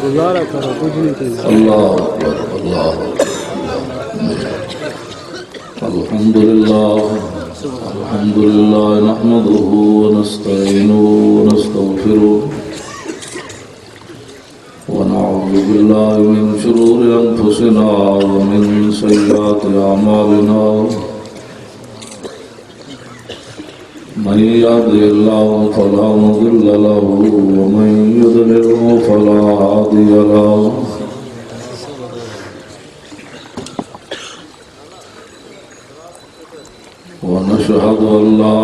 گزارا کرو کچھ نہیں کرنا. اللہ اکبر اللہ الحمد للہ نحمده ونستعینه ونستغفره ونعوذ بالله من شرور انفسنا ومن سیئات اعمالنا من يهده الله فلا مضل له ومن يضلل فلا هادي له ونشهد أن لا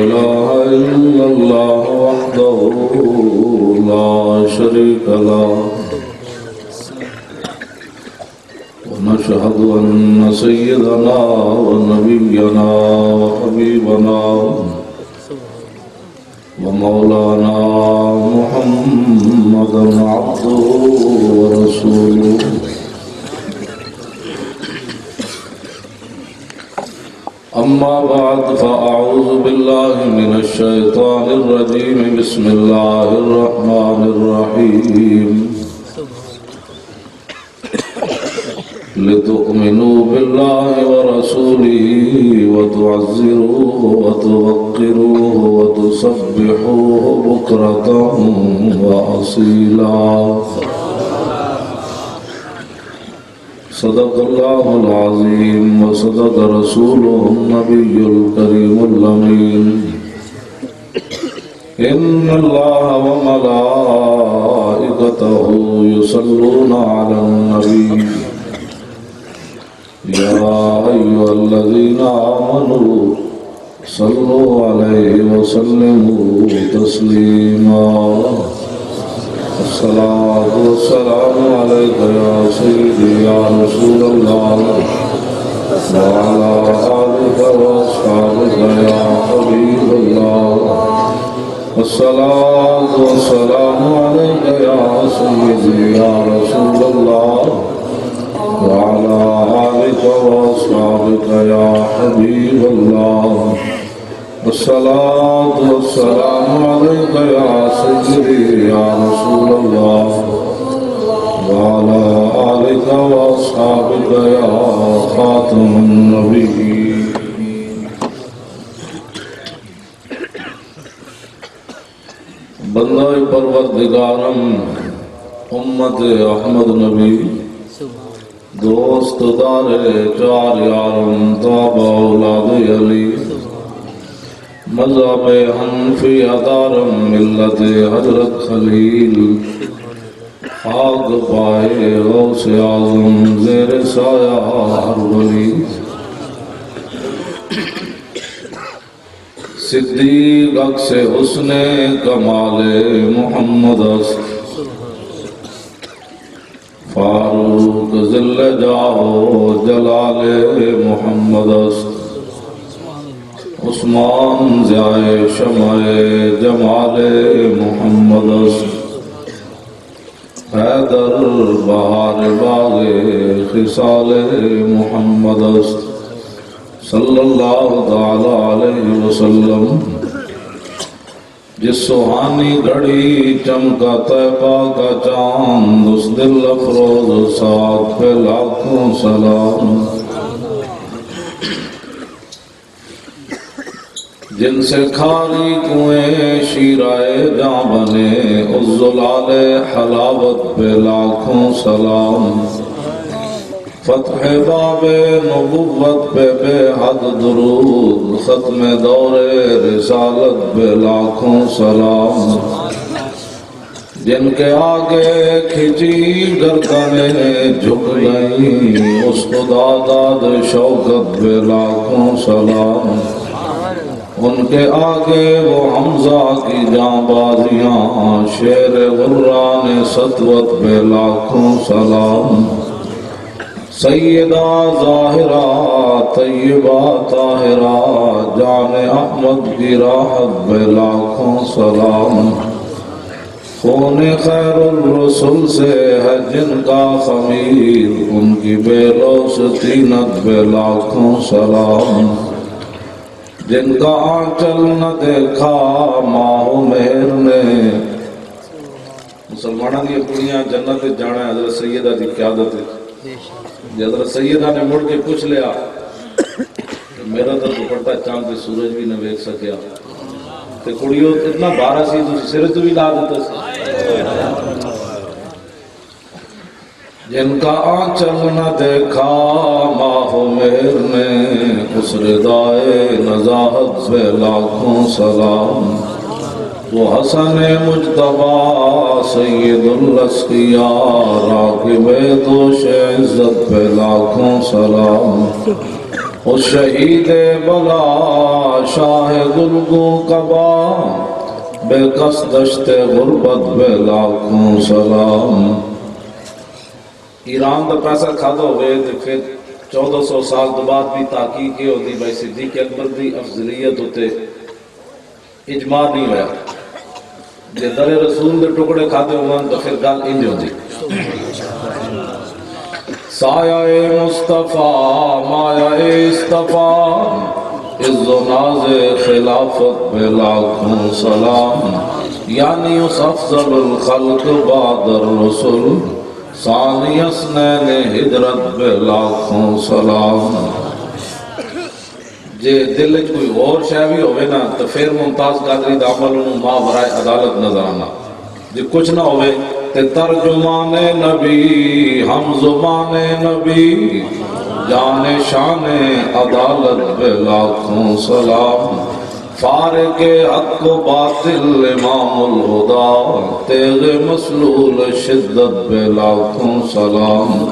إله إلا الله وحده لا شريك له ونشهد أن سيدنا ونبينا وحبيبنا ومولانا محمدا عبده ورسوله أما بعد فأعوذ بالله من الشيطان الرجيم بسم الله الرحمن الرحيم لتؤمنوا بالله ورسوله وتعزروه وتوقروه وتسبحوه بكرة وأصيلا صدق الله العظيم وصدق رسوله النبي الكريم الأمين إن الله وملائكته يصلون على النبي يا أيها الذين آمنوا صلوا عليه وسلموا تسليما الصلاة والسلام عليك يا سيدي يا رسول الله وعلى آلك وأصحابك يا حبيب الله الصلاة والسلام عليك يا سيدي يا رسول الله وعلى آلك وأصحابك يا حبيب الله الصلاة والسلام عليك يا سيدي يا رسول الله وعلى آلك وأصحابك يا خاتم النبيين. بندہ پروردگارم امت احمد نبی دوست دار چار یارم تابع اولاد علی مذہب حنفی ادارم ملت حضرت خلیل خاک پائے غوث اعظم زیر سایہ ہر ولی صدیق عکس حسن کمال محمد است فاروق ذل جاہ جلال محمد است عثمان ضیاء شمع جمال محمد است حیدر بہار باغ خصال محمد است صلی اللہ تعالی علیہ وسلم. جس سہانی گھڑی چمکا طیبہ کا چاند اس دل افروز ساتھ پہ لاکھوں سلام. جن سے کھاری کنویں شیرائے جاں بنے اس زلال حلاوت پہ لاکھوں سلام. فتح باب نبوت پہ بے حد درود ختم دور رسالت پہ لاکھوں سلام. جن کے آگے کھچی گردنیں جھک گئیں اس خدا داد شوکت پہ لاکھوں سلام. ان کے آگے وہ حمزہ کی جاں بازیاں شیر غران سطوت پہ لاکھوں سلام. سیدہ ظاہرہ طیبہ طاہرہ جان احمد کی راحت پہ لاکھوں سلام. خون خیر الرسل سے ہے جن کا خمیر، ان کی بے لوث طینت پہ لاکھوں سلام۔ جن کا آنچل نہ دیکھا ماہ مہر نے، مسلمانوں کی کڑیاں جنت جانا ہے حضرت سیدہ کی قیادت ہے۔ حضرت سیدہ نے مڑ کے پوچھ لیا کہ میرا تو دوپٹہ چاند تے سورج بھی نہ ویکھ سکیا تے کڑیوں اتنا بارہ سی تو سر تو بھی لا دیتا سی۔ جن کا آنچل نہ دیکھا ماہ مہر نے، اس ردائے نزاہت پہ لاکھوں سلام۔ وہ حسن مجتبیٰ سید الاسقیاء، راکب دوش عزت پہ لاکھوں سلام۔ اس شہید بلا شاہ گلگوں کبا، بے کس دشت غربت پہ لاکھوں سلام۔ ایران دا پیسہ کھادا ہوئے تو پھر 1400 سال تو بعد بھی تحقیق یہ ہوتی بھائی صدیق اکبر دی افضلیت ہوتے اجماع نہیں ہوا۔ جے در رسول دے ٹکڑے کھاتے ہوئے تو پھر گل انج ہوتی۔ سایہ مصطفیٰ مایہ اصطفیٰ، عز و ناز خلافت پہ لاکھوں سلام۔ یعنی اس افضل الخلق بعد الرسل، ثانی اثنین ہجرت پہ لاکھوں سلام۔ جے دل وچ کوئی اور شے بھی ہوئے نا تو پھر ممتاز قادری دا عمل انہوں ماورائے عدالت نظر آنا۔ جے کچھ نہ ہوئے تو ترجمان نبی ہم زبان نبی، جان شان عدالت پہ لاکھوں سلام۔ فارق حق و باطل امام الہدا، تیغ مسلول شدت پہ لاکھوں سلام۔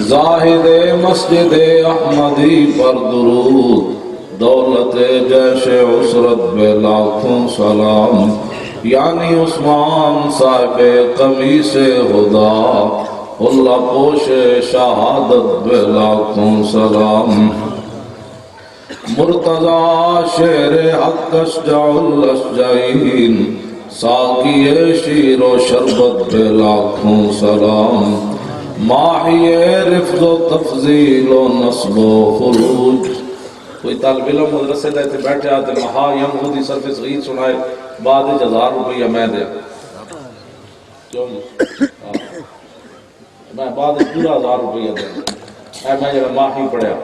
زاہد مسجد احمدی پر درود، دولت جیش عسرت پہ لاکھوں سلام۔ یعنی عثمان صاحب قمیص ہدا، اللہ پوش شہادت پہ لاکھوں سلام۔ مرتضی شیر حق اشجع الاشجعین، ساقی شیر و شربت پہ لاکھوں سلام۔ ماہی رفض و تفضیل و نصب و خروج۔ کوئی طالب علم مدرسے دے بیٹھے آتے مہا یم خودی صرف صغیر سنائے بعد 1000 روپیہ میں دیا کیوں میں بعد پورا 1000 روپیہ دیا اے میں جب ماہی پڑھیا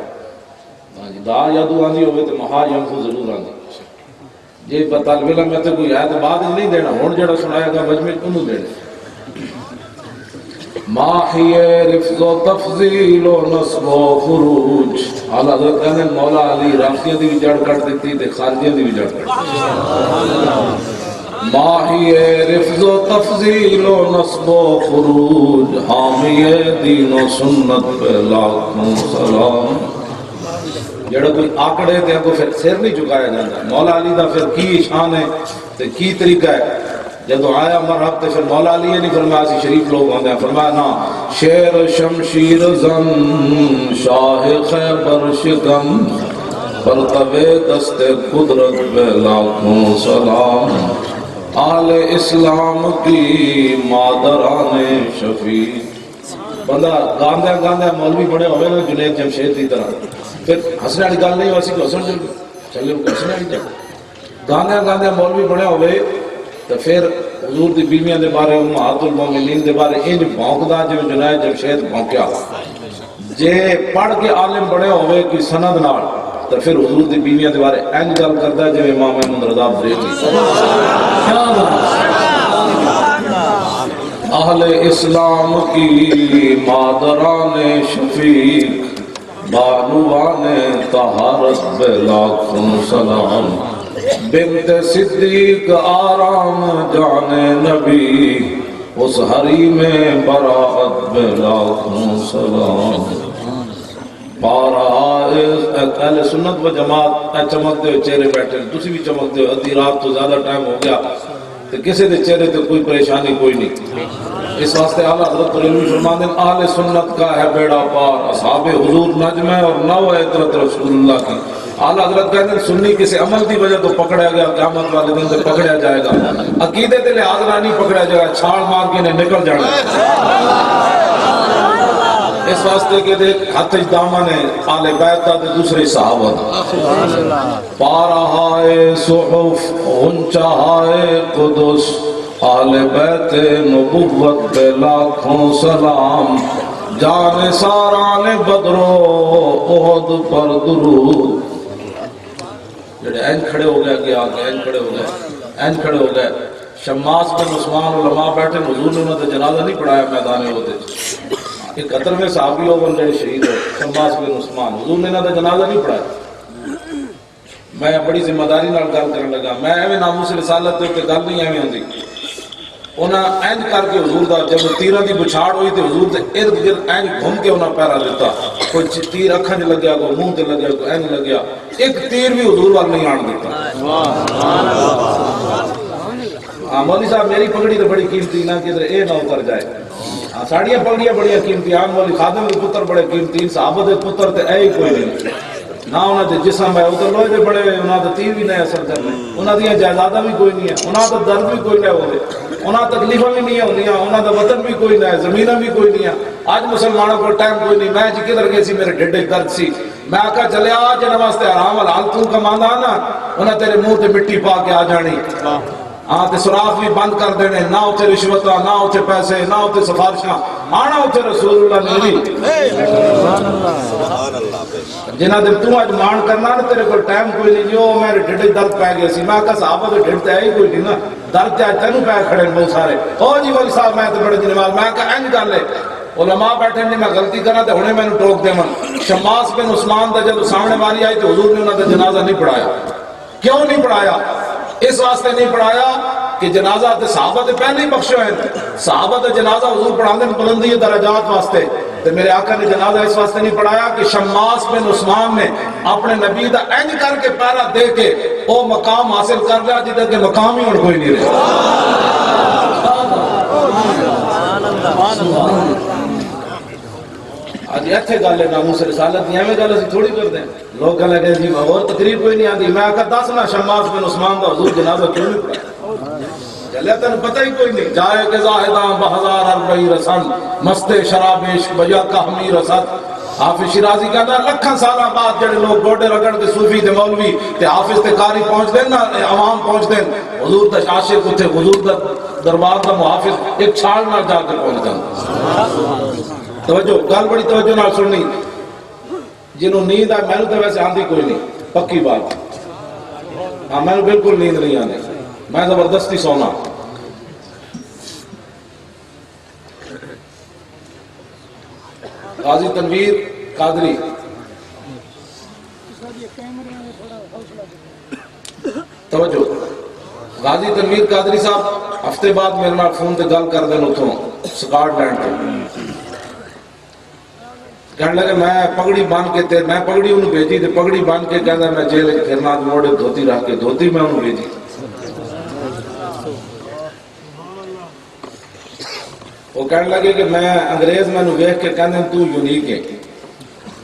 دا یا دو آندھی ہوئے تو مہا یم خود ضرور آندھی جی طالب علم میں تو کوئی ہے تو بعد نہیں دینا ہون جڑا سنائے گا مجمع انہوں دینا۔ ماہی رفض و تفضیل و نصب و خروج، حال حضرت کہنے مولا علی رافضیاں دی بھی جڑ کٹ دیتی تے خارجیاں دی بھی جڑ کٹ دیتی۔ ماہی رفض و تفضیل و نصب و خروج، حامی دین و سنت پہ لاکھوں سلام۔ جڑا کوئی آکڑے تے کو پھر سر نہیں چکایا جاتا۔ مولا علی دا پھر کی شان ہے تے کی طریقہ ہے؟ جب آیا مرحب تے پھر مولا علی نہیں فرمایا سی شریف لوگ ہوندے ہیں، فرمایا نا شیر شمشیر زن شاہ خیبر شکن، پرتو دست قدرت پہ لاکھوں سلام۔ آل اسلام کی مادران شفیع۔ بندہ گاندہ گاندہ مولوی بڑے ہوئے نا جنید جمشید کی طرح، پھر ہنسنے والی گل نہیں ہوئی کہ ہسن چلے ہنسنے والی گل گاندہ گاندہ مولوی بڑے ہوئے تو پھر حضور دی بیویاں دے بارے امہات المومنین دے بارے انج بھونکدا جو جنید جمشید بھونکیا۔ جے پڑھ کے عالم بڑے ہوئے کی سند نال تو پھر حضور دی بیویاں دے بارے انج گل کردا جو امام احمد رضا بریلوی۔ اہل اسلام کی مادران شفیق، بانوان طہارت پہ لاکھوں سلام۔ بنت صدیق آرام جان نبی، اس حریم براعت پہ لاکھوں سلام۔ پارا اہل سنت و جماعت چمکتے ہوئے چہرے بیٹھے، تسی بھی چمکتے ہو، ادھی رات تو زیادہ ٹائم ہو گیا تو کسی دے چہرے تو کوئی پریشانی کوئی نہیں۔ اس واسطے اعلیٰ حضرت بریلوی فرماتے ہیں اہل سنت کا ہے بیڑا پار، اصحاب حضور نجم ہے اور نو عطرت رسول اللہ کی۔ اعلیٰ حضرت کہتے ہیں سنی کسی عمل دی وجہ تو پکڑا گیا قیامت والے دن سے پکڑا جائے گا، عقیدے تے لحاظ نہ نہیں پکڑا جائے گا، چھال مار کے انہیں نکل جانا اس واسطے کہ دیکھ ہاتھ دامن ہے آل بیت دا تے دوسرے صحابہ دا پارہائے صحف غنچہائے قدس آل بیت نبوت پہ لاکھوں سلام، جان ساران بدرو احد پر درود۔ جڑے این کھڑے ہو گئے کہ آگے این کھڑے ہو گئے، این کھڑے ہو گئے، شماس بن عثمان علماء بیٹھے، حضور نے انہوں نے جنازہ نہیں پڑھایا میدان عہد، ایک 71 صحابی ہو بندے شہید ہو شماس بن عثمان، حضور نے انہوں نے جنازہ نہیں پڑھایا۔ میں بڑی ذمہ داری نال گل کرنے لگا، میں ایویں ناموس رسالت تے گل نہیں ایویں ہوندی، انہاں اینج کر کے حضور دا جب تیراں دی بچھاڑ ہوئی تے حضور دے ارد گرد اینج گھوم کے انہاں پیرا دیتا، کوئی تیر اکھاں وچ لگیا، کوئی منہ تے لگیا، کوئی اینج لگیا، ایک تیر بھی حضور وال نہیں آن دیتا۔ مولوی صاحب میری پگڑی تو بڑی قیمتی نہ کدھر اے نہ اتر جائے، ساڑیاں پگڑیاں بڑی قیمتی، عام مولوی خادم کے پتر بڑے قیمتی، صحابہ دے پتر تے اے ہی کوئی نہیں، نہ انہاں دے جسم ہے ادھر لوہے دے بڑے، انہاں دے تیر بھی نہیں اثر کرنے، انہاں دیاں جائیداداں بھی کوئی نہیں ہے، انہاں دا درد بھی کوئی نہیں ہوئے، انہاں تکلیفاں بھی نہیں ہوندیاں، انہاں دا وطن بھی کوئی نہیں ہے، زمینہ بھی کوئی نہیں ہے۔ آج مسلمانوں کو ٹائم کوئی نہیں، میں جی کدھر گئے سی میرے ڈھڈے درد سی، میں آکھا چلے آج نماستے حرام حلال تو کماندا نا، انہاں تیرے منہ تے مٹی پا کے آ جانی، ہاں تے سوراخ بھی بند کر دینے، نہ اتھے رشوتاں، نہ اتھے پیسے، نہ اتھے سفارشاں، آنا اتھے رسول اللہ نہیں۔ جنہ دن تو آج مان کرنا نا تیرے کو ٹائم کوئی نہیں، جو میرے ڈھڈے درد پہ گئے سی، میں کہا صحابہ تو ڈھڈ تے ہے ہی کوئی نہیں نا، درد تے آج تینوں پہ کھڑے بہت سارے، او جی ولی صاحب میں تو بڑے جنوال، میں کہا اینج کر لے، علماء بیٹھے نہیں میں غلطی کرنا تے ہنے میں نے ٹوک دے من۔ شماس بن عثمان دا جب سامنے والی آئی تو حضور نے انہوں نے جنازہ نہیں پڑھایا۔ کیوں نہیں پڑھایا؟ اس واسطے نہیں پڑھایا کہ جنازہ تے صحابہ تے پہلے ہی بخشے ہوئے، صحابہ تے جنازہ حضور پڑھاندے بلندی درجات واسطے، تے میرے آقا نے جنازہ اس واسطے نہیں پڑھایا کہ شماس بن عثمان نے اپنے نبی دا اینج کر کے پیرا دے کے وہ مقام حاصل کر لیا جدھر کے مقام ہی اور کوئی نہیں رہے۔ آج ایتھے گل ہے ناموس رسالت نہیں، ایویں گل اسی تھوڑی کر دیں، لوگ کہنے لگے جی اور تقریر کوئی نہیں آتی، میں آکھا دس نا شماس بن عثمان دا حضور جنازہ کیوں نہیں پڑھا؟ چلے تنوں پتہ ہی کوئی نہیں، جائے کہ زاہداں بہزار اربعی رسن مست شراب عشق بجا کہمی رسد۔ حافظ شیرازی کہتا ہے لکھاں سالہ بعد جڑے لوگ گوڑے رگڑ کے صوفی تے مولوی تے حافظ تے قاری پہنچ دیں نا، عوام پہنچ دیں، حضور تے عاشق اتھے حضور دا دربار دا محافظ ایک چھال نہ جا کے پہنچ جاتا۔ توجہ گل بڑی توجہ نال سننی، جنہوں نیند آئے میں نے تو ویسے آندھی کوئی نہیں، پکی بات، ہاں میں نے بالکل نیند نہیں آنے، میں زبردستی سونا۔ غازی تنویر قادری توجہ، غازی تنویر قادری صاحب ہفتے بعد میرے نال فون تے گل کر دیں اتھوں سکاٹ لینڈ تو کہنے لگے میں پگڑی باندھ کے تے میں پگڑی انہوں بھیجی تے پگڑی باندھ کے کہنا میں جیل پھرنا موڑے دھوتی رکھ کے دھوتی میں انہوں بھیجی۔ وہ کہنے لگے کہ میں انگریز میں انہوں دیکھ کے کہنے تو یونیک ہے،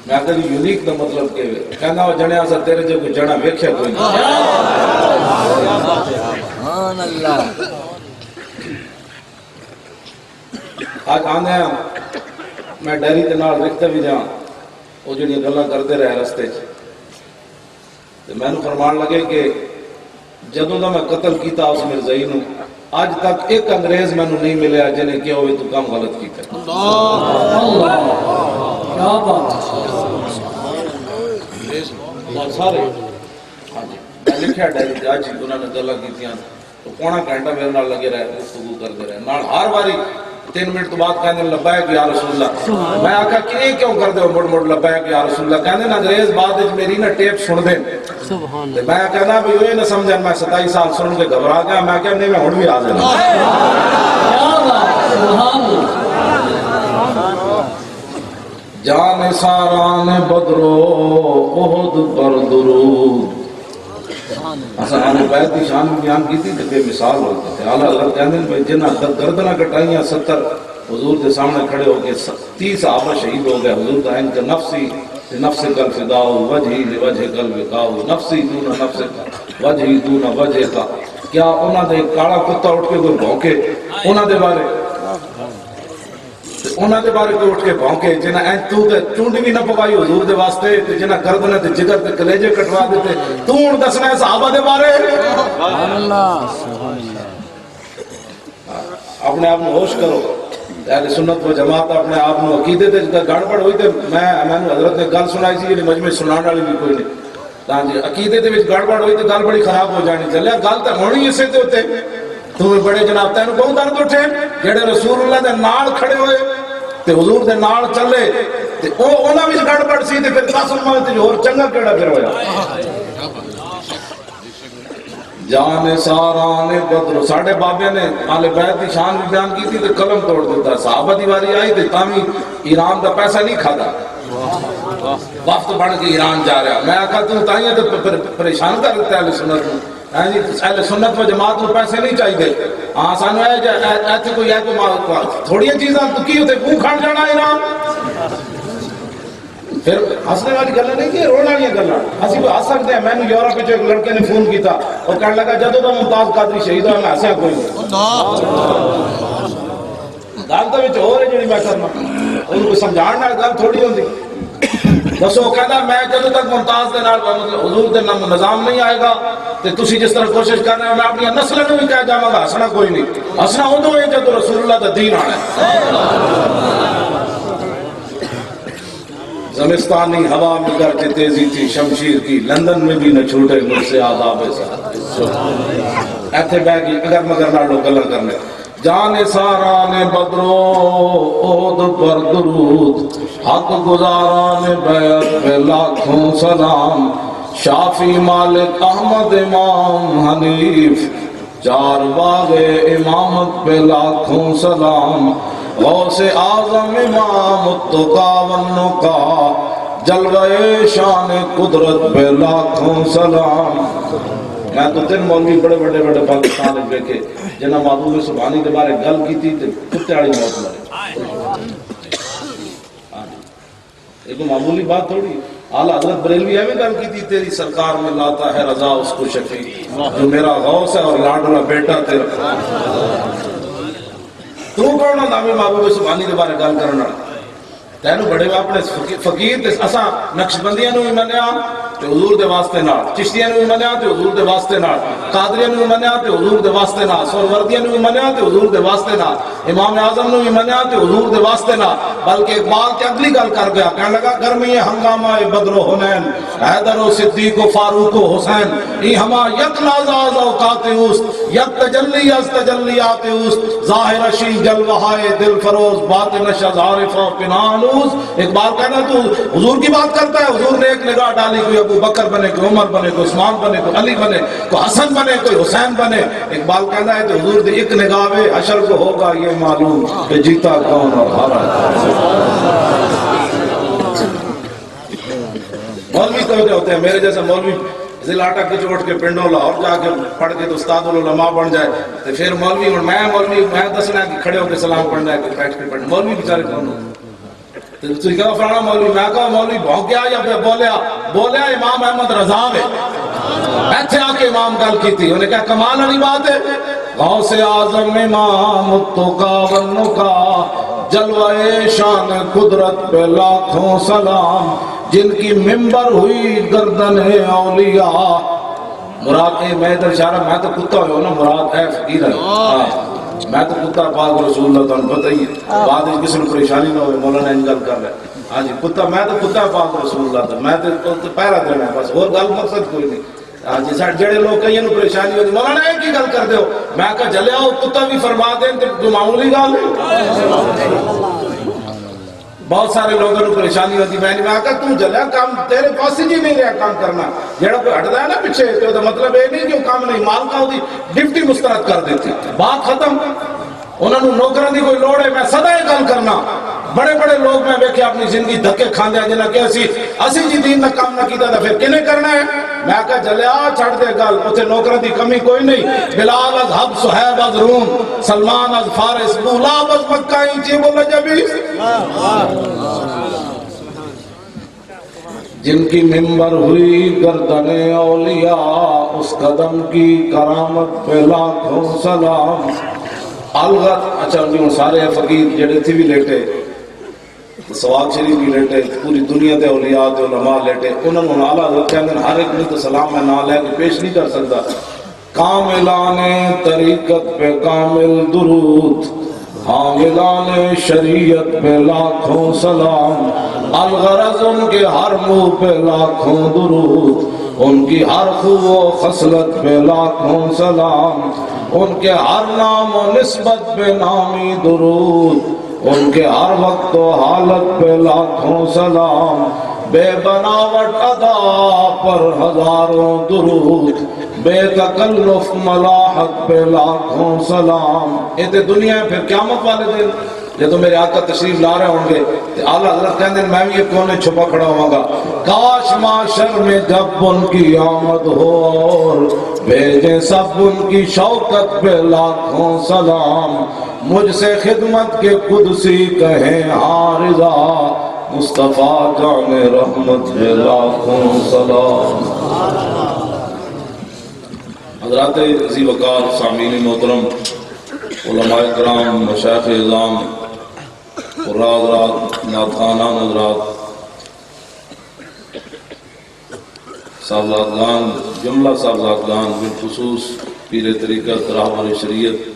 میں کہا جی یونیک دا مطلب کہ کہنا وہ جنے آسا تیرے جو کوئی جنا ویکھیا کوئی نہیں۔ سبحان اللہ۔ آج آنے ہیں میں ڈیری دے نال رکھتا بھی جاؤں، وہ جڑی گلاں کرتے رہے رستے تے میں نے فرمان لگے کہ جدوں دا میں قتل کیتا اس مرزائی نو آج تک ایک انگریز میں نو نہیں ملیا جنہیں کیا ہوئے تو کام غلط کیتا۔ کیا بات سارے میں لکھیا ڈیری تے آج انہوں نے گلاں کیتیاں تو پونا گھنٹہ میرے نال لگے رہے گفتگو کرتے رہے، نال ہر باری 3 منٹ تو بعد کہنے لبیک یا رسول اللہ، میں آکھا کہ یہ کیوں کر دے ہو مڑ مڑ لبیک یا رسول اللہ، کہنے انگریز بعد میری نا ٹیپ سن دیں، میں کہنا بھی یہ نہ سمجھن میں 27 سال سن کے گھبرا گیا، میں کہا نہیں میں ہن بھی حاضر ہوں۔ جان ساران بدرو احد پر درود، اصحاب بیت کی شان بیان کی تھی تو بے مثال ہوتے تھے۔ اعلیٰ حضرت کہنے میں جنہ گردنہ کٹائیاں 70 حضور کے سامنے کھڑے ہو کے 30 صحابہ شہید ہو گئے، حضور کا ان کا نفسی نفسک الفداء وجہی لوجہک الوقاء نفسی دون نفسک وجہی دون وجہک. کیا انہاں دے کالا کتا اٹھ کے کوئی بھونکے انہاں دے بارے کوئی اٹھ کے بھونکے جنہ این تو تے چونڈی بھی نہ پکائی حضور دے واسطے تے جنہ گردن تے جگر تے کلیجے کٹوا دیتے تو ہن دسنا ہے صحابہ دے بارے. سبحان اللہ سبحان اللہ. اپنے آپ میں ہوش کرو. اہل سنت و جماعت اپنے آپ میں عقیدے تے گڑبڑ ہوئی تے میں حضرت نے گل سنائی سی یعنی مجمع سنان والی بھی کوئی نہیں. ہاں جی عقیدے دے وچ گڑبڑ ہوئی تے گل بڑی خراب ہو جانی. چلیا گل تے ہونی اسے تے ہوتے تمہیں بڑے جناب تینوں کون درد اٹھے جڑے رسول اللہ دے نال کھڑے ہوئے تے حضور دے نال چلے تے انہاں وچ گڑبڑ سی تے پھر قسم تے ہور چنگا کیڑا پھر ہویا. جان ساران بدر ساڈے بابے نے آل بیت کی شان بھی بیان کی تھی تے قلم توڑ دیتا. صحابہ دی واری آئی تے تامی ایران دا پیسہ نہیں کھادا وقت بڑھ کے ایران جا رہا. میں آکھا تو تائیں تے پریشان کر دیتا اہل سنت کو. اہل سنت و جماعت کو پیسے نہیں چاہیے. ہاں سانو ایتھے کوئی ہے کوئی تھوڑی چیزاں تو کی ہوتے منہ کھان جانا ایران. پھر ہسنے والی گل نہیں کہ رونے والی گل اسی کوئی ہس سکتے ہیں. میں نے یورپ وچ ایک لڑکے نے فون کیتا اور کہنے لگا جدوں دا ممتاز قادری شہید ہوا میں ہسیا کوئی نہیں. گل تو وچ ہو رہی جڑی میں کرنا ان کو سمجھان نال گل تھوڑی ہوندی. دسو کہندا میں جدوں تک ممتاز دے نال مطلب حضور دے نظام نہیں آئے گا تے تسی جس طرح کوشش کر رہے ہو میں اپنی نسلوں کو بھی کہہ جاواں گا ہسنا کوئی نہیں. ہسنا اودوں ہے جدوں رسول اللہ دا دین آنا ہے. زمستانی ہوا میں گرج تیزی تھی شمشیر کی لندن میں بھی نہ چھوٹے مجھ سے آداب ایتھے بہ گئی اگر مگر نہ لوگ گلن کرنے. جان ساران بدرو عہد پر درود حق گزاران بیعت پہ لاکھوں سلام. شافی مالک احمد امام حنیف چار باغ امامت پہ لاکھوں سلام. غوث اعظم امام التقا والنقا جلوہ شان قدرت پہ لاکھوں سلام. میں تو تین مولوی بڑے بڑے پاکستان میں دیکھے جنہاں محبوب سبحانی کے بارے گل کی تھی کتے والی موت مرے. ایک معمولی بات تھوڑی. اعلیٰ حضرت بریلوی ہے میں گل کی تھی تیری سرکار میں لاتا ہے رضا اس کو شفیع جو میرا غوث ہے اور لاڈلا بیٹا تیرا. تو کون نہ نامی محبوب سبحانی کے بارے گل کرنا تینوں بڑے اپنے فقیر تے اساں نقشبندیاں نو بھی منیا تے حضور دے واسطے نال چشتیاں نو بھی منیا تے حضور دے واسطے نال قادریاں نو بھی منیا تے حضور دے واسطے نال سہروردیاں نو بھی منیا تے حضور دے واسطے نال امام اعظم نو بھی منیا تے حضور دے واسطے نال. بلکہ اقبال تے اگلی گل کر گیا کہنے لگا گرمی ہنگامہ بدر و حنین حیدر و صدیق و فاروق و حسین ای ہما یک نازاز اوقات اوست یک تجلی از تجلیات اوست ظاہر شی جلوہائے دل فروز باطن شز عارف و پنان. اقبال کہنا تو حضور کی بات کرتا ہے. حضور نے ایک نگاہ ڈالی کوئی ابو بکر بنے کوئی عمر بنے کوئی عثمان بنے کوئی علی بنے کوئی حسن بنے کوئی حسین بنے. اقبال کہنا ہے کہ حضور دے ایک نگاہ میں حشر کو ہوگا یہ معلوم کہ جیتا کون اور ہارا. مولوی تو ہوتے ہیں میرے جیسا مولوی ضلع آٹا کے چوٹ کے پنڈوں لاہور جا کے پڑھ کے تو استاد العلماء بن جائے تو پھر مولوی میں دسنا کہ کھڑے ہو کے سلام پڑھنا ہے کہ بیٹھ کے پڑھنا. مولوی بیچارے کون ہو تو کہا فلانا مولوی. میں کہا مولوی بھونکیا یا پھر بولیا امام احمد رضا میں ایتھے آ کے امام گل کی تھی. انہیں کہا کمال والی بات ہے. غوث اعظم امام التقا والنقا جلوہ شان قدرت پہ لاکھوں سلام جن کی ممبر ہوئی گردن اولیاء. مراد اے میں تو اشارہ میں تو کتا ہو نا مراد ہے فقیر ہے. میں تو کتا پاک رسول اللہ تعالیٰ پتہ ہی ہے بعد میں کسی نے پریشانی نہ ہوئے مولانا انجل کر رہے. ہاں جی کتا میں تو کتا پاک رسول اللہ تعالیٰ میں تو پہرا دینا ہے بس اور گل مقصد کوئی نہیں. ہاں جی ساڑھ جڑے لوگ کہیں انہوں پریشانی ہوتی مولانا ایک ہی گل کر دے ہو. میں کہا جلے آؤ کتا بھی فرما دیں تو معمولی گل بہت سارے لوگوں کو پریشانی ہوتی. میں نے کہا تم جلیا کام تیرے پاس ہی نہیں رہا کام کرنا جڑا کوئی ہٹدا ہے نا پیچھے تو مطلب یہ نہیں کہ وہ کام نہیں مال کا ہوتی ڈپٹی مسترد کر دیتی بات ختم. انہوں نے نوکروں کی کوئی لوڑ ہے. میں سدا یہ گل کرنا بڑے بڑے لوگ میں ویکھے اپنی زندگی دھکے کھاندے ہیں جنہاں کہ اسی جی دین نہ کام نہ کیتا تھا پھر کنے کرنا ہے. میں کہا جلیا چھڑ دے گل اتنے نوکروں کی کمی کوئی نہیں. بلال از حب صہیب از روم سلمان از فارس بولاب از مکہ چی بولا جبی جن کی ممبر ہوئی گردن اولیاء، اس قدم کی کرامت پہ لاکھوں سلام۔ الغت اچھا جی سارے فقیر جڑے تھی بھی لیٹے، سواد شریف بھی لیٹے، پوری دنیا دے اولیاء تے علماء لیٹے، انہوں نے اعلیٰ حضرت کہتے ہیں ہر ایک نے تو سلام میں نہ لے کے پیش نہیں کر سکتا۔ کاملان طریقت پہ کامل درود، حاملان شریعت پہ لاکھوں سلام۔ الغرض ان کے ہر منہ پہ لاکھوں درود، ان کی ہر خو و خصلت پہ لاکھوں سلام۔ ان کے ہر نام و نسبت پہ نامی درود، ان کے ہر وقت و حالت پہ لاکھوں سلام۔ بے بناوٹ ادا پر ہزاروں درود، بے تکلف ملاحت پہ لاکھوں سلام۔ یہ تو دنیا ہے، پھر قیامت والے دن جب میرے آقا تشریف لا رہے ہوں گے تو اعلیٰ حضرت کہتے ہیں میں بھی یہ کونے چھپا کھڑا ہوں گا، کاش معاشر میں جب ان کی آمد ہو اور بھیجیں سب ان کی شوکت پہ لاکھوں سلام۔ مجھ سے خدمت کے قدسی کہیں عارضہ، مصطفیٰ جان رحمت پہ لاکھوں سلام۔ حضرات عزیز وقار سامعین محترم، علماء کرام، مشایخ اعظام، قراء حضرات، نعت خوانان حضرات، صاحبزادگان، جملہ صاحبزادگان، بالخصوص پیر طریقت راہبر شریعت،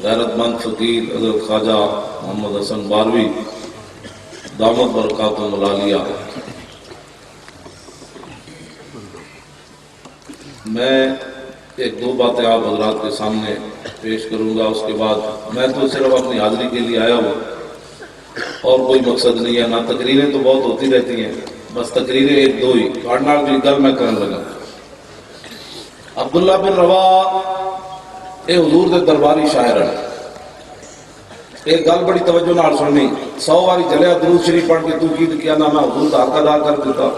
غیرت مند فقیر حضرت خواجہ محمد حسن باروی دامت برکاتہم العالیہ، میں ایک دو باتیں آپ حضرات کے سامنے پیش کروں گا، اس کے بعد میں تو صرف اپنی حاضری کے لیے آیا ہوں اور کوئی مقصد نہیں ہے، نہ تقریریں تو بہت ہوتی رہتی ہیں، بس تقریریں ایک دو ہی پڑھنا کی گل میں کرنے لگا۔ عبداللہ بن رواح اے حضور دے درباری شاعر ہے، ایک گل بڑی توجہ نال سننی، 100 باری جلیا درود شریف پڑھ کے تو کی کیا نہ میں حضور دا حق ادا کر دیتا۔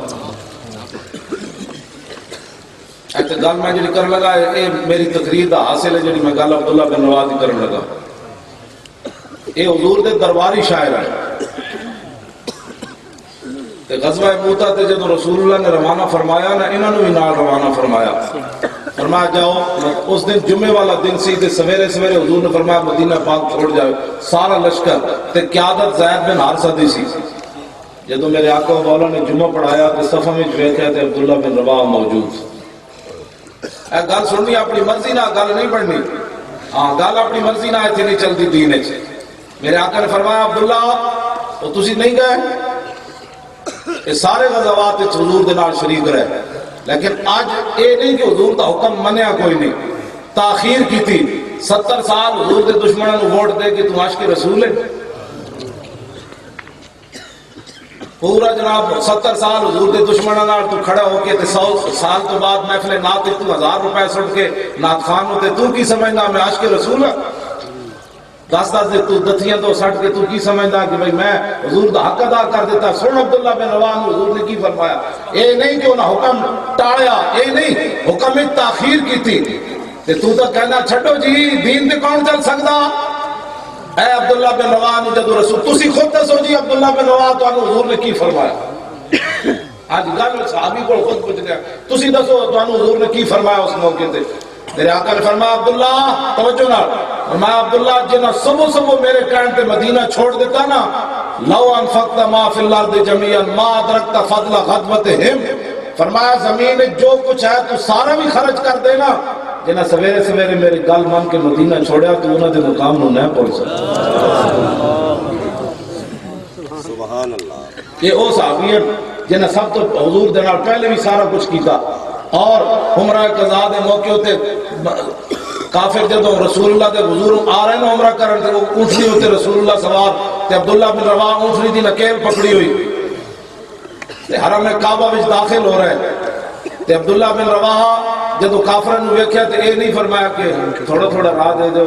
ایک گل میں جڑی کرن لگا اے میری تقریر دا حاصل ہے جڑی میں گل عبداللہ بن رواح دی کرن لگا۔ اے حضور دے درباری شاعر ہے، تے غزوہ موتا تے جدوں رسول اللہ نے روانہ فرمایا نا، انہاں نوں بھی نال روانہ فرمایا، فرمایا جاؤ، اس دن جمعے والا دن سی تے سویرے سویرے حضور نے فرمایا مدینہ پاک چھوڑ جاؤ، سارا لشکر تے قیادت زید بن حارثہ دی سی۔ جدوں میرے آقا و مولا نے جمعہ پڑھایا تے صف وچ ویکھیا تے عبداللہ بن رواح موجود۔ اے گل سننی اپنی مرضی نہ گل نہیں پڑھنی، ہاں گل اپنی مرضی نہ ایتھے نہیں چلتی دین وچ۔ میرے آقا نے فرمایا عبداللہ تو تسی نہیں گئے، یہ سارے غزوات وچ حضور دے نال شریک رہے، لیکن اج اے نہیں کہ حضور دا حکم منیا کوئی نہیں، تاخیر کیتی، 70 سال حضور دے دشمنوں نوں ووٹ دے کہ تو عاشق رسول ہے، پورا جناب 70 سال حضور دے دشمنوں نال تو کھڑا ہو کے تے 100 سال تو بعد محفل نعت تو 1000 روپے سٹ کے نعت خوان نوں تے تو کی سمجھدا میں عاشق رسول ہاں؟ 10 تو دتیاں تو سٹ کے تو کی سمجھدا کہ بھئی میں حضور دا حق ادا کر دیتا۔ سن عبداللہ بن رواح نے حضور نے کی فرمایا، اے نہیں کہ انہاں حکم ٹالیا، اے نہیں حکم میں تاخیر کیتی تے تو کہنا چھڈو جی دین تے کون چل سکدا۔ اے عبداللہ بن رواح نے جدو رسول تسی خود دسو جی عبداللہ بن رواح تو حضور نے کی فرمایا، آج گل صحابی کو خود پوچھ گیا تسی دسو تو حضور نے کی فرمایا اس موقع تے۔ میرے آقا نے فرمایا عبداللہ توجہ نہ فرمایا عبداللہ جنہ سبو میرے کہنے تے مدینہ چھوڑ دیتا نا، لو انفقت ما فی الارض جميعا ما ادرکت فضل غزوتہم، فرمایا زمین میں جو کچھ ہے تو سارا بھی خرچ کر دینا، جنہ سویرے سویرے میری گل مان کے مدینہ چھوڑیا تو انہوں نے مقام نو نہ پہنچ سکتا۔ سبحان اللہ۔ یہ او صحابی جنہ سب تو حضور دے نال پہلے بھی سارا کچھ کیتا، اور عمرہ قضاء دے موقع ہوتے کافر جدوں رسول اللہ دے حضور آ رہے ہیں عمرہ کرن تے وہ اونٹنی ہوتے رسول اللہ سوار تے عبداللہ بن رواح اونٹنی دی نکیل پکڑی ہوئی تے حرم کعبہ وچ داخل ہو رہے تے عبداللہ بن رواح جدوں کافراں نوں ویکھیا تے اے نہیں فرمایا کہ تھوڑا تھوڑا راہ دے دو،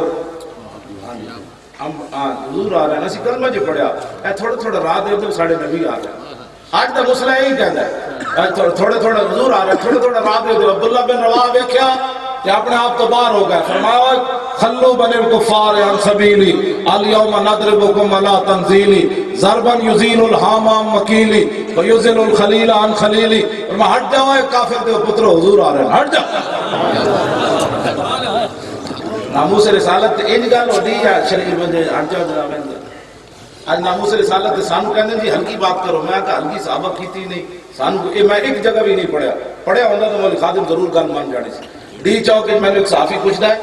ہم حضور آ رہے ہیں اسی کلمہ جو پڑھیا اے تھوڑا تھوڑا راہ دے دو ساڈے نبی آ رہے ہیں۔ آج دا مسئلہ یہی کہتا ہے تھوڑے تھوڑے حضور آ رہے ہیں تھوڑے تھوڑے راہ دے دو۔ عبداللہ بن رواح ویکھیا کہ اپنے آپ تو باہر ہو گئے، فرمایا خلو بن الکفار عن سبیلی الیوم نضربکم علی تنزیلی، ضربن یزیل الحام عن مکیلی ویزل الخلیل عن خلیلی، اور میں ہٹ جاؤں، ایک کافر دے پتر حضور آ رہے ہیں، ہٹ جاؤ۔ ناموس رسالت ایج گل ہو دی یا شریف میں ہٹ جاؤ جناب؟ آج ناموس رسالت سانو کہنے جی ہلکی بات کرو، میں کہا ہلکی صحابت کیتی نہیں سانو، میں ایک جگہ بھی نہیں پڑھیا ہوتا تو مولوی خادم ضرور گل مان جانی سی۔ ڈی چوک میں نے ایک صحافی پوچھتا ہے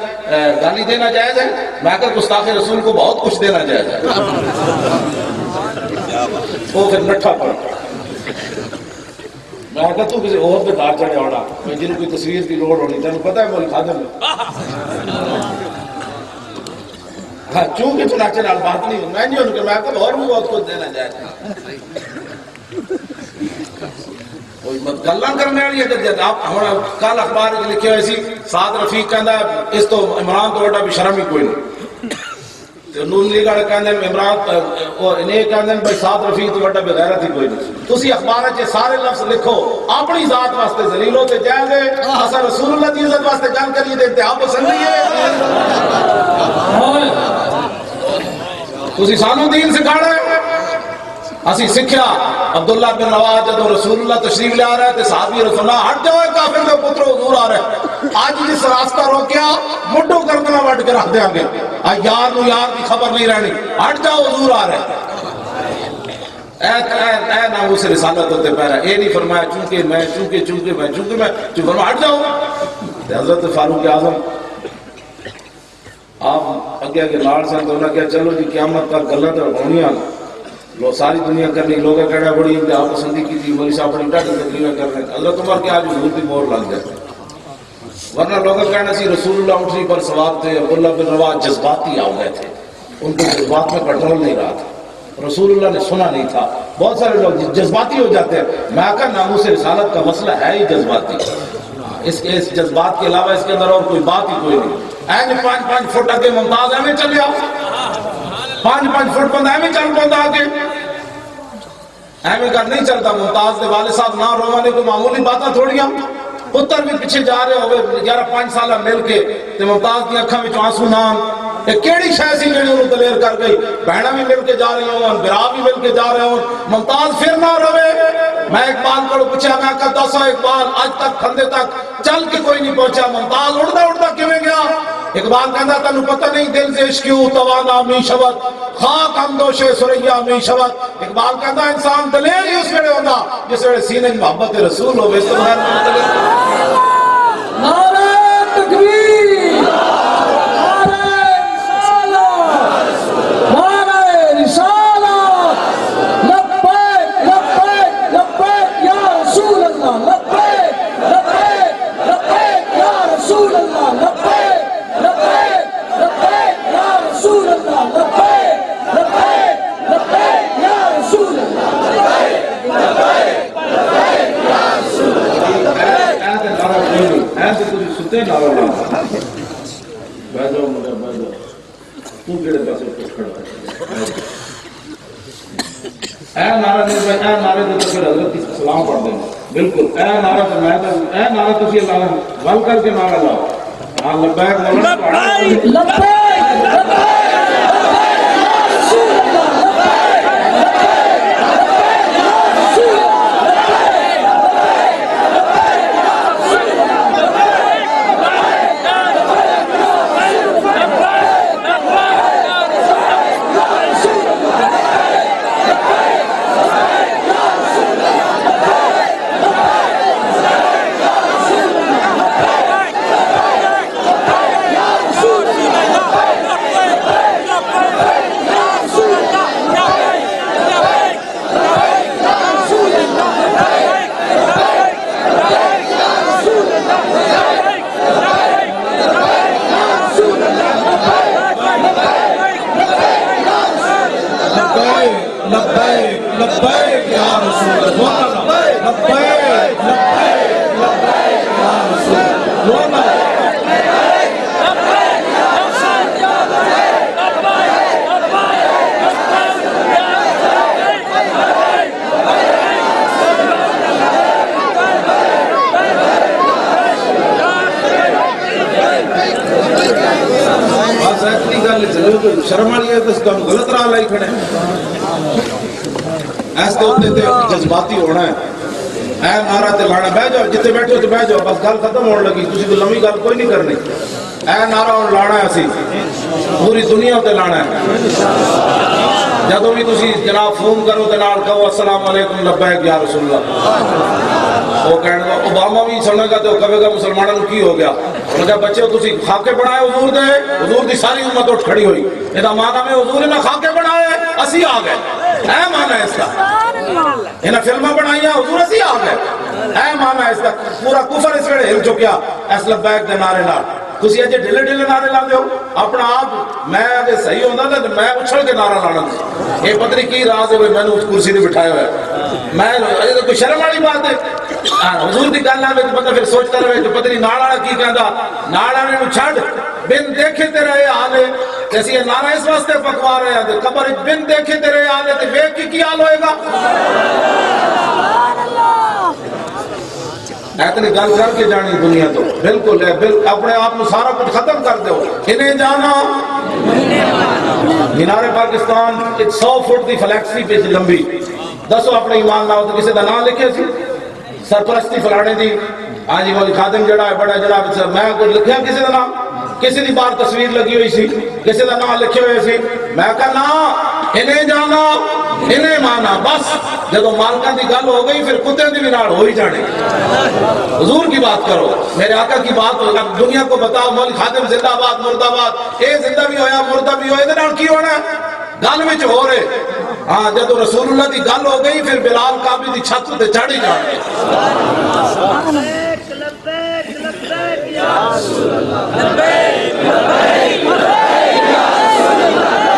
گالی دینا جائز ہے؟ میں کہا گستاخ رسول کو بہت کچھ دینا جائز ہے۔ وہ پھر نٹھا پڑا، میں کہا تو کسی اور پہ دار چڑھے ہونا، میں جن کوئی تصویر کی لوڑ ہونی، تینوں پتہ ہے مولوی خادم ہاں چونکہ چنانچہ نال بات نہیں، میں نہیں ہوں کہ میں کہا اور بھی بہت کچھ دینا جائز ہے۔ گلاں کرنے والی ہے جب آپ ہمارا کل اخبار لکھے ہوئے سی سعد رفیق کہندا ہے اس تو عمران تو وڈا بھی شرم ہی کوئی نہیں، تے نون لیگ والے کہندے عمران اور انہیں کہندے بھائی سعد رفیق تو وڈا بغیرت ہی کوئی نہیں۔ تسی اخبار وچ سارے لفظ لکھو اپنی ذات واسطے ذلیل ہو تے جائز ہے، اساں رسول اللہ دی عزت واسطے گل کریے تے انتہا پسند نہیں ہے۔ تسی سانو دین سکھانا ہے، اسی سکھیا عبداللہ بن رواحہ جدو رسول اللہ تشریف لے آ رہا ہے تے صحابی رسول اللہ ہٹ جاؤ کافر دے پتر حضور آ رہا ہے، آج جس راستہ روکیا مڈو گردنا وٹ کے رکھ دیں گے، آج یار نو یار کی خبر نہیں رہنی، ہٹ جاؤ حضور آ رہا ہے۔ اے ناموس رسالت ہوتے پہرا، اے نہیں فرمایا چونکہ میں فرمایا ہٹ جاؤ۔ حضرت فاروق اعظم آپ اگے اگے لال سن تو انہوں نے کہا چلو جی قیامت تک گلاں تے ہونیاں، لو ساری دنیا کرنی، لوگ کہنا بڑی انتہا پسندی کی تھی، مولوی صاحب بڑی ڈاڈی تقریریں کر رہے ہیں، حضرت عمر کے آج حضور کی مور لگ جاتے، ورنہ لوگ کہنا سی رسول اللہ اٹھنی پر سوار تھے، عبداللہ بن رواحہ جذباتی آ گئے تھے، ان کو جذبات میں کنٹرول نہیں رہا تھا، رسول اللہ نے سنا نہیں تھا۔ بہت سارے لوگ جذباتی ہو جاتے ہیں، میں کہا ناموس رسالت کا مسئلہ ہے ہی جذباتی، اس جذبات کے علاوہ اس کے اندر اور کوئی بات ہی کوئی نہیں۔ این 5 فٹ اگے ممتاز ایویں چلے آؤ، 5 فٹ بندہ ایویں چل پوندا آگے، ایویں کر نہیں چلتا۔ ممتاز دے والد صاحب نہ رونے کو معمولی باتاں تھوڑیاں، پتر بھی پیچھے جا رہے ہوئے 11-5 سالہ مل کے تے ممتاز دی اکھاں وچ آنسو نان، یہ کیڑی شے سی جڑی انہوں دلیر کر گئی، بہناں بھی مل کے جا رہی ہوں، برا بھی مل کے جا رہے ہوں، ممتاز پھر نہ روے۔ میں اقبال کو پوچھا، میں کہا دسو اقبال آج تک کھندے تک چل کے کوئی نہیں پہنچا، ممتاز اڑتا کیویں گیا؟ اقبال کہندا تینوں پتہ نہیں دل سے عشقیو توانا می شود، خاک ہمدوش سریا می شود۔ اقبال کہندا انسان دلیر ہی اس ویلے ہوندا جس ویلے سینے محبت رسول ہوے۔ اس تو بغیر نعرہ تکبیر، نعرہ رسالت، لبیک لبیک لبیک یا رسول اللہ، لبیک لبیک لبیک یا رسول اللہ، لبیک لبیک لبیک یا رسول اللہ، لبیک لبیک لبیک یا رسول اللہ، لبیک لبیک لبیک یا رسول اللہ۔ ایسے تجھے ستے نعرہ لا بہ جاؤ مگر بہ جاؤ، تو کیڑے پاسے کچھ کھڑا ہے؟ اے نعرہ نہیں بھائی، اے نعرے دے تو پھر حضرت کی سلام پڑھ دیں، بالکل اے نعرہ تو میں تو اے نعرہ تو یہ نعرہ ول کر کے نعرہ لاؤ، ہاں لبیک مولانا لبیک لبیک لبیک شرم والی ہے تو اس کا غلط راہ لائی کھڑے ہیں۔ بحث دے ہوتے تھے جذباتی ہونا ہے اے نعرہ تے لانا بہ جاؤ جتے بیٹھے ہو تے بہ جاؤ بس گل ختم ہونے لگی تسی کوئی لمبی گل کوئی نہیں کرنی اے نعرہ ہن لانا ہے اسی پوری دنیا تے لانا ہے جدوں بھی تسی جناب فون کرو تے نال کہو السلام علیکم لبیک یا رسول اللہ وہ کہنے گا اوباما بھی سنے گا تو کہے گا مسلمانوں کی ہو گیا انہوں نے کہا بچے تسی خاکے بنائے حضور دے حضور دی ساری امت اٹھ کھڑی ہوئی یہ معنی میں حضور نے خاکے بنائے اسی آ گئے اے معنی ہے اس کا انہیں فلمیں بنائیاں حضور اسی آ گئے اے معنی ہے اس کا پورا کفر اس ویڑے ہل چکیا اس لبیک دے نعرے نال تسی اجے ڈھلے ڈھلے نعرے لا دیو اپنا آپ میں اگر صحیح ہوندا تے میں اچھل کے نعرہ لانا یہ پتہ نہیں کی راز ہے میں نے اس کرسی تے بٹھایا ہوا ہے میں کوئی شرم والی بات ہے حضور دی گل نال بندہ پھر سوچتا رہے کہ پتہ نہیں نال والا کی کہندا نال والے نوں چھڈ بن دیکھے تیرے حال ہے جیسے یہ نعرہ اس واسطے پکوا رہے ہیں قبر بن دیکھے تیرے حال ہے تے ویکھ کی حال ہوئے گا اتنی گل کر کے جانی دنیا تو بالکل ہے اپنے آپ کو سارا کچھ ختم کر دو انہیں جانا مینار پاکستان 100 فٹ کی فلیکسی پہ لمبی دسو اپنے ایمان لاؤ تو کسی کا نام لکھے سی سرپرستی فلانے دی ہاں جی مولی خادم جڑا ہے بڑا جناب میں کچھ لکھیا کسی کا نام کسی دی بار تصویر لگی ہوئی سی کسی کا نام لکھے ہوئے سی میں کہا نا انہیں جانا انہیں مانا بس جب مالکان دی گل ہو گئی پھر کتے دی بھی نال ہو ہی جانے حضور کی بات کرو میرے آقا کی بات ہو دنیا کو بتاؤ مولی خادم زندہ آباد مرد آباد اے زندہ بھی ہویا مردہ بھی ہویا دے کی ہونا ہے گل میں ہو رہے ہاں جب رسول اللہ دی گل ہو گئی پھر بلال کعبی دی چھت تے چڑھ ہی جانے لبیک لبیک لبیک یا رسول اللہ لبیک لبیک لبیک یا رسول اللہ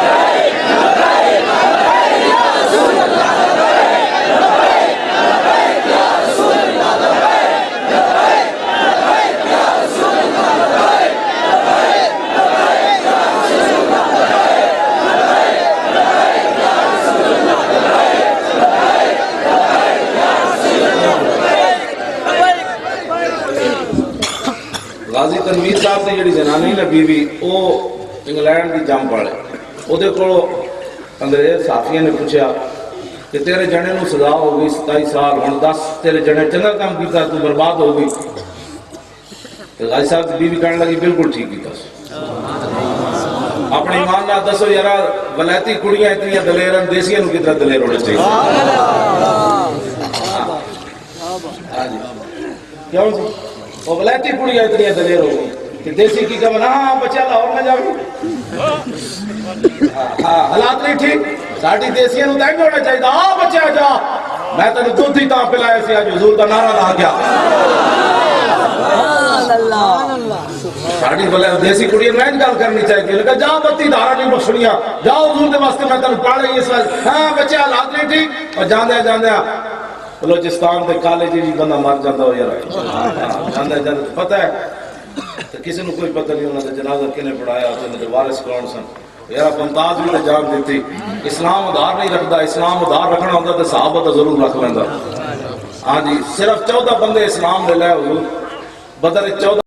غازی تنویر صاحب سے جڑی زنانی نا بیوی وہ انگلینڈ کی جم پڑے وہ دے کو انگریز صحافیوں نے پوچھا کہ تیرے جنے نو سزا ہو گئی 27 سال ہن 10 تیرے جنے چنگا کام کیتا تو برباد ہو گئی تو غازی صاحب کی بیوی کہنے لگی بالکل ٹھیک کیتا اپنے ایمان نہ دسو یارا ولایتی کڑیاں اتنی دلیرن دیسیاں نو کتنا دلیر ہونے چاہیے کیوں جی وہ ولایتی کڑیاں اتنی دلیر ہو گئی کہ دیسی کی کہا ہاں بچہ لاہور میں جاؤ حالات نہیں ٹھیک ساڑھی دیسیاں نو تینگ ہونا چاہیے ہاں بچہ جا میں تنو دودھ ہی تاں پلائے سی آج حضور کا نعرہ لا گیا ساڑھی بلے دیسی کڑیاں میں گل کرنی چاہیے لگا جا بتی دھارا نہیں بخشنیاں جاؤ حضور دے واسطے میں تنو پڑھ رہی اس وقت ہاں بچہ حالات نہیں ٹھیک اور جاندے جاندے بلوچستان دے کالج جی بندہ مر جاندہ ہو یار جاندے جاندے پتہ ہے تو کسی نے کوئی پتہ نہیں انہوں نے جنازہ کنے پڑھایا انہوں نے وارث کون سن یار ممتاز بھی جان دیتی اسلام ادھار نہیں رکھتا اسلام ادھار رکھنا ہوتا تو صحابہ تو ضرور رکھ لینا ہاں جی صرف 14 بندے اسلام لے لے حضور بدر 14